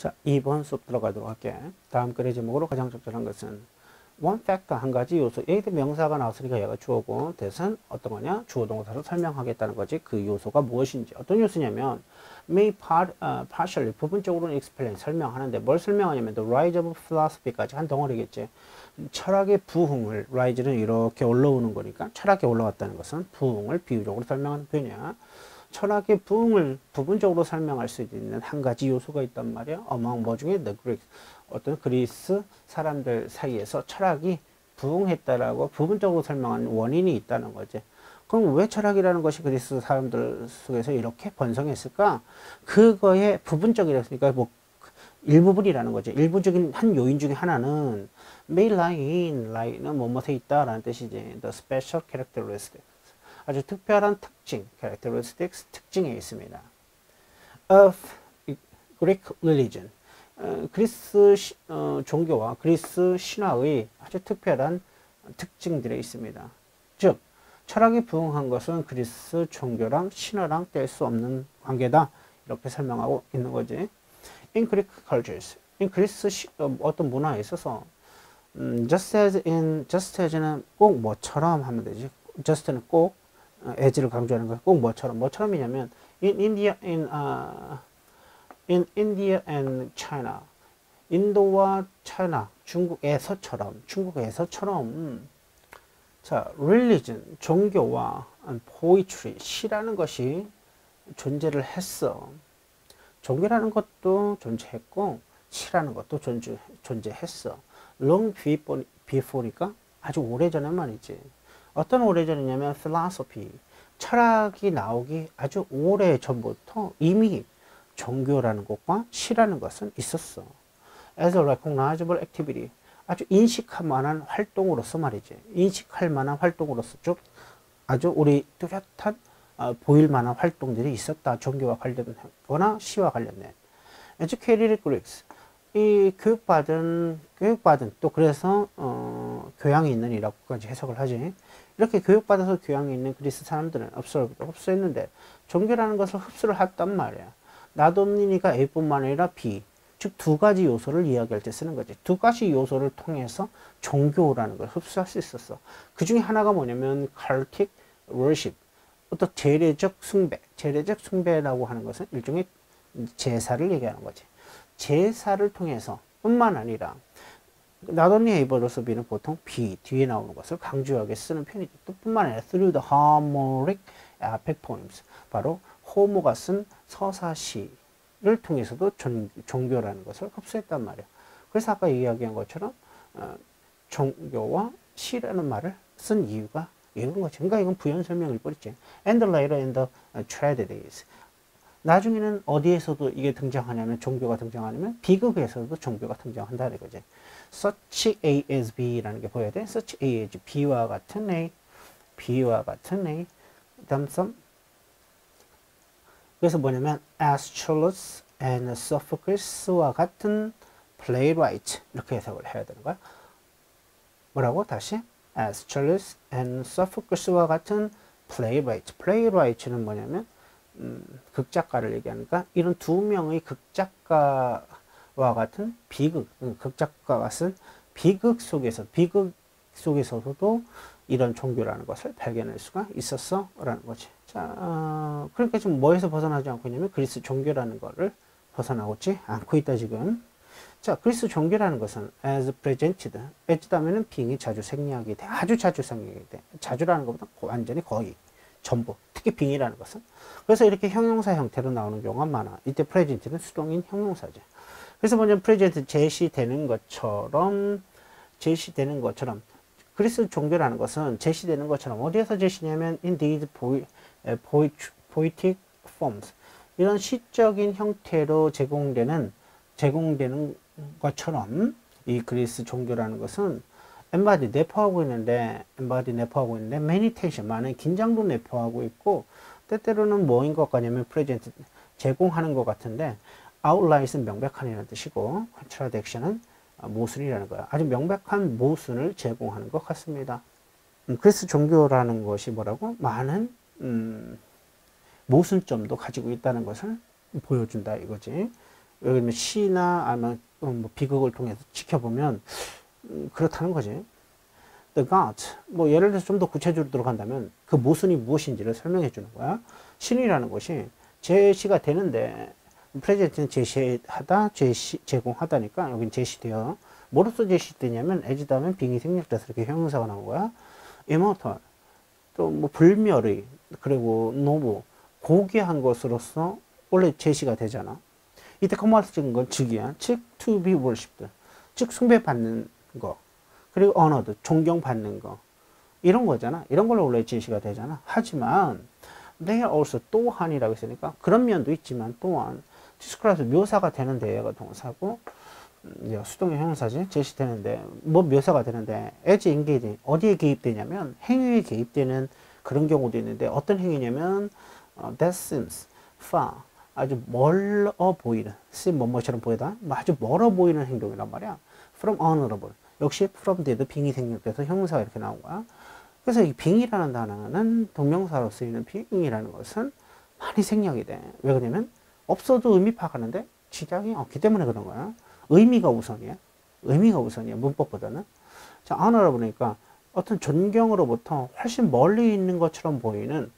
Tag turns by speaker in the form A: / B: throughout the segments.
A: 자, 2번 수업 들어가도록 할게. 다음 글의 제목으로 가장 적절한 것은 one factor, 한 가지 요소. 여기도 명사가 나왔으니까 얘가 주어고 대신 어떤 거냐? 주어 동사로 설명하겠다는 거지. 그 요소가 무엇인지. 어떤 요소냐면 may partially, 부분적으로는 explain, 설명하는데 뭘 설명하냐면 the rise of philosophy까지 한 덩어리겠지. 철학의 부흥을, rise는 이렇게 올라오는 거니까 철학이 올라왔다는 것은 부흥을 비유적으로 설명하는 표현이야. 철학의 부흥을 부분적으로 설명할 수 있는 한 가지 요소가 있단 말이야. among 뭐 중에 the Greeks, 어떤 그리스 사람들 사이에서 철학이 부흥했다라고 부분적으로 설명하는 원인이 있다는 거지. 그럼 왜 철학이라는 것이 그리스 사람들 속에서 이렇게 번성했을까? 그거의 부분적이랬으니까 뭐 일부분이라는 거죠. 일부적인 한 요인 중에 하나는 may lie in, lie는 뭐뭐에 있다라는 뜻이지. the special characteristics, 아주 특별한 특징, characteristics, 특징에 있습니다. of Greek religion, 그리스 종교와 그리스 신화의 아주 특별한 특징들에 있습니다. 즉, 철학이 부흥한 것은 그리스 종교랑 신화랑 뗄 수 없는 관계다. 이렇게 설명하고 있는 거지. In Greek cultures, 그리스 어떤 문화에 있어서 just as는 꼭 뭐처럼 하면 되지. just는 꼭 as를 강조하는 거야. 꼭 뭐처럼이냐면 in India and China, 인도와 차이나, 중국에서처럼 자, religion, 종교와 poetry, 시라는 것이 존재를 했어. 종교라는 것도 존재했고 시라는 것도 존재했어. long before니까 아주 오래전에 말이지. 어떤 오래전이냐면 philosophy, 철학이 나오기 아주 오래전부터 이미 종교라는 것과 시라는 것은 있었어. as a recognizable activity, 아주 인식할 만한 활동으로서 말이지. 인식할 만한 활동으로서 쭉 아주 우리 뚜렷한 보일 만한 활동들이 있었다. 종교와 관련되거나 시와 관련된. educated Greeks, 이 교육받은 또 그래서 교양이 있는 이라고까지 해석을 하지. 이렇게 교육받아서 교양이 있는 그리스 사람들은 흡수했는데 종교라는 것을 흡수를 했단 말이야. not only가 A뿐만 아니라 B, 즉 두 가지 요소를 이야기할 때 쓰는 거지. 두 가지 요소를 통해서 종교라는 걸 흡수할 수 있었어. 그 중에 하나가 뭐냐면 cultic worship, 어떤 재래적 숭배라고 하는 것은 일종의 제사를 얘기하는 거지. 제사를 통해서 뿐만 아니라 not only A로서 B는 보통 B 뒤에 나오는 것을 강조하게 쓰는 편이지. 또 뿐만 아니라 through the Homeric epic poems, 바로 호모가 쓴 서사시를 통해서도 종교라는 것을 흡수했단 말이야. 그래서 아까 이야기한 것처럼 종교와 시라는 말을 쓴 이유가 이런 거지. 그러니까 이건 부연 설명일 뿐이지. And later in the tragedies, 나중에는 어디에서도 이게 등장하냐면 종교가 등장하냐면 비극에서도 종교가 등장한다는 거지. Such A as B라는 게 보여야 돼. Such A as B와 같은 A, 다음 그래서 뭐냐면 Aeschylus and Sophocles와 같은 playwright, 이렇게 해석을 해야 되는 거야. 뭐라고? 다시 Aeschylus and Sophocles와 같은 playwright는 뭐냐면 극작가를 얘기하니까 이런 두 명의 극작가와 같은 극작가가 쓴 비극 속에서도 이런 종교라는 것을 발견할 수가 있었어 라는 거지. 자, 그러니까 지금 뭐에서 벗어나지 않고 있냐면 그리스 종교라는 거를 벗어나고 있지 않고 있다 지금. 자, 그리스 종교라는 것은 as presented, as 다음에는 being이 자주 생략이 돼. 아주 자주 생략이 돼. 자주라는 것보다 완전히 거의 전부, 특히 being이라는 것은. 그래서 이렇게 형용사 형태로 나오는 경우가 많아. 이때 present는 수동인 형용사지. 그래서 먼저 present, 제시되는 것처럼 그리스 종교라는 것은 제시되는 것처럼 어디에서 제시냐면 in these poetic forms, 이런 시적인 형태로 제공되는 것처럼 이 그리스 종교라는 것은 embody, 내포하고 있는데 meditation, 많은 긴장도 내포하고 있고 때때로는 뭐인 것 같냐면 present, 제공하는 것 같은데 outline은 명백한이라는 뜻이고 contradiction은 모순이라는 거야. 아주 명백한 모순을 제공하는 것 같습니다. 그리스 종교라는 것이 뭐라고? 많은 모순점도 가지고 있다는 것을 보여준다 이거지. 예를 들면 시나 아니면 뭐 비극을 통해서 지켜보면 그렇다는 거지. The gods, 뭐 예를 들어서 좀 더 구체적으로 들어간다면 그 모순이 무엇인지를 설명해 주는 거야. 신이라는 것이 제시가 되는데 프레젠트는 제시하다, 제공하다니까 여긴 제시되어 뭐로써 제시되냐면 as 다음에 빙이 생략돼서 이렇게 형용사가 나온 거야. immortal, 또 뭐 불멸의, 그리고 노브, 고귀한 것으로서 원래 제시가 되잖아. 이때 커머스 찍은 건 즉이야. 즉 to be worshipped, 즉 숭배받는 거, 그리고 honored, 존경받는 거, 이런 거잖아. 이런 걸로 원래 제시가 되잖아. 하지만 they are also, 또한이라고 했으니까 그런 면도 있지만 또한 describe, 묘사가 되는데 얘가 동사고 수동의 형용사지. 제시되는데 뭐 묘사가 되는데 as engaged, 어디에 개입되냐면 행위에 개입되는 그런 경우도 있는데 어떤 행위냐면 that seems far, 아주 멀어 보이는, seem 뭐뭐처럼 보이다, 아주 멀어 보이는 행동이란 말이야. from honorable, 역시 from 데도 빙이 생략돼서 형용사가 이렇게 나온 거야. 그래서 이 빙이라는 단어는 동명사로 쓰이는 빙이라는 것은 많이 생략이 돼. 왜 그러냐면 없어도 의미 파악하는데 지장이 없기 때문에 그런 거야. 의미가 우선이야. 의미가 우선이야. 문법보다는. 자, honorable 보니까 어떤 존경으로부터 훨씬 멀리 있는 것처럼 보이는,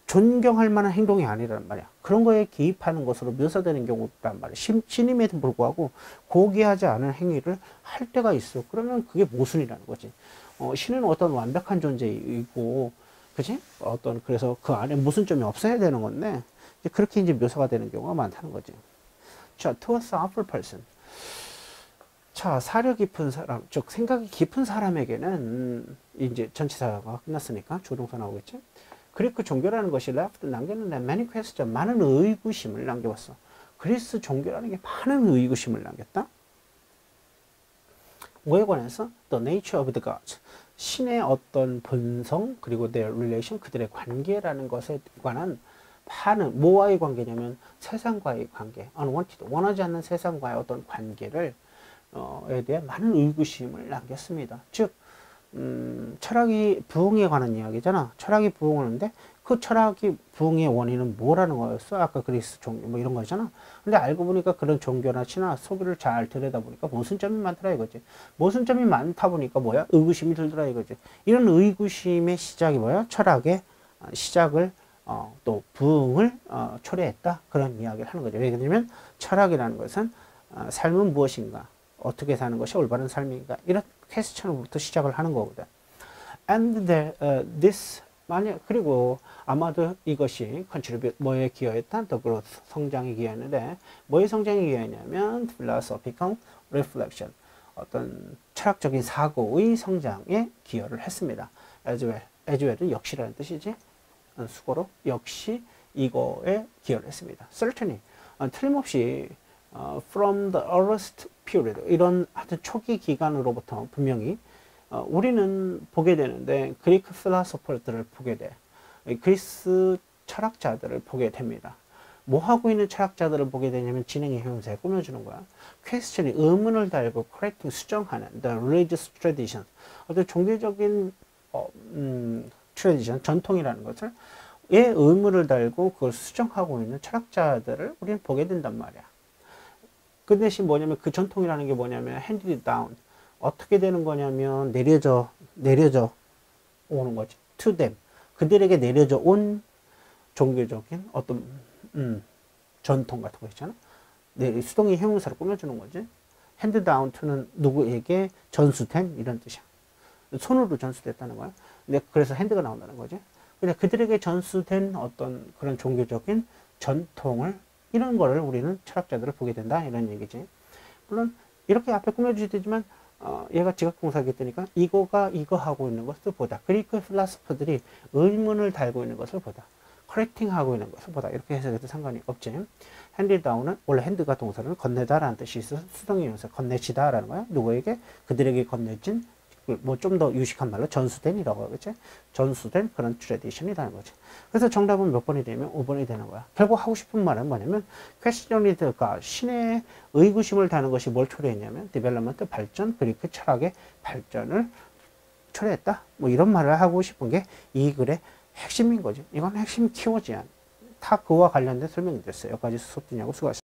A: 존경할 만한 행동이 아니란 말이야. 그런 거에 개입하는 것으로 묘사되는 경우란 말이야. 신임에도 불구하고 고귀하지 않은 행위를 할 때가 있어. 그러면 그게 모순이라는 거지. 신은 어떤 완벽한 존재이고, 그지? 그래서 그 안에 모순점이 없어야 되는 건데, 그렇게 이제 묘사가 되는 경우가 많다는 거지. 자, towards upper person. 자, 사려 깊은 사람, 즉 생각이 깊은 사람에게는 이제 전치사가 끝났으니까 조동사 나오겠지. 그리스 종교라는 것이 left, 남겼는데 many question, 많은 의구심을 남겨왔어. 그리스 종교라는 게 많은 의구심을 남겼다. 뭐에 관해서? The nature of the gods, 신의 어떤 본성, 그리고 their relation, 그들의 관계라는 것에 관한 많은, 뭐와의 관계냐면 세상과의 관계, unwanted, 원하지 않는 세상과의 어떤 관계를 에 대해 많은 의구심을 남겼습니다. 즉 철학이 부흥에 관한 이야기잖아. 철학이 부흥하는데 그 철학이 부흥의 원인은 뭐라는 거였어? 아까 그리스 종교 뭐 이런 거잖아. 근데 알고 보니까 그런 종교나 신화 소비를 잘 들여다보니까 모순점이 많더라 이거지. 모순점이 많다 보니까 뭐야? 의구심이 들더라 이거지. 이런 의구심의 시작이 뭐야? 철학의 시작을 또 부흥을 초래했다. 그런 이야기를 하는 거죠. 왜냐면 철학이라는 것은 삶은 무엇인가? 어떻게 사는 것이 올바른 삶인가? 이런 퀘스천부터 시작을 하는 거거든. And this, 그리고 아마도 이것이 contribute, 뭐에 기여했다? The growth, 성장에 기여했는데, 뭐의 성장에 기여했냐면 philosophical reflection, 어떤 철학적인 사고의 성장에 기여를 했습니다. as well은 역시라는 뜻이지. 수고로 역시 이거에 기여를 했습니다. Certainly, 틀림없이 from the earliest period, 이런 아주 초기 기간으로부터 분명히 우리는 보게 되는데 그리크 필로소퍼들을 보게 돼. 그리스 철학자들을 보게 됩니다. 뭐 하고 있는 철학자들을 보게 되냐면 진행의 형용사에 꾸며주는 거야. 퀘스천이 의문을 달고 correcting, 수정하는 the religious tradition, 어떤 종교적인 tradition, 전통이라는 것을 의문을 달고 그걸 수정하고 있는 철학자들을 우리는 보게 된단 말이야. 그 대신 뭐냐면 그 전통이라는 게 뭐냐면 handed down, 어떻게 되는 거냐면 내려져 오는 거지. to them, 그들에게 내려져 온 종교적인 어떤 전통 같은 거 있잖아. 수동의 형용사로 꾸며주는 거지. hand down to는 누구에게 전수된 이런 뜻이야. 손으로 전수됐다는 거야. 근데 그래서 핸드가 나온다는 거지. 근데 그들에게 전수된 어떤 그런 종교적인 전통을, 이런 거를 우리는 철학자들을 보게 된다 이런 얘기지. 물론 이렇게 앞에 꾸며주시지만 얘가 지각공사기 때니까 이거 하고 있는 것을 보다, 그리크 필로소퍼들이 의문을 달고 있는 것을 보다, 커렉팅 하고 있는 것을 보다, 이렇게 해석해도 상관이 없지. 핸드 다운은 원래 핸드가 동사를 건네다 라는 뜻이 있어서 수동의 형용사 건네지다 라는 거야. 누구에게? 그들에게 건네진, 뭐 좀 더 유식한 말로 전수된이라고 하겠지. 전수된 그런 트레디션이라는 거지. 그래서 정답은 몇 번이 되면 5번이 되는 거야. 결국 하고 싶은 말은 뭐냐면 퀘스천리드가 신의 의구심을 다는 것이 뭘 초래했냐면 디벨롭먼트, 발전, 그리고 철학의 발전을 초래했다. 뭐 이런 말을 하고 싶은 게 이 글의 핵심인 거지. 이건 핵심 키워드야. 다 그와 관련된 설명이 됐어요. 여기까지 수업 듣냐고 수고하셨습니다.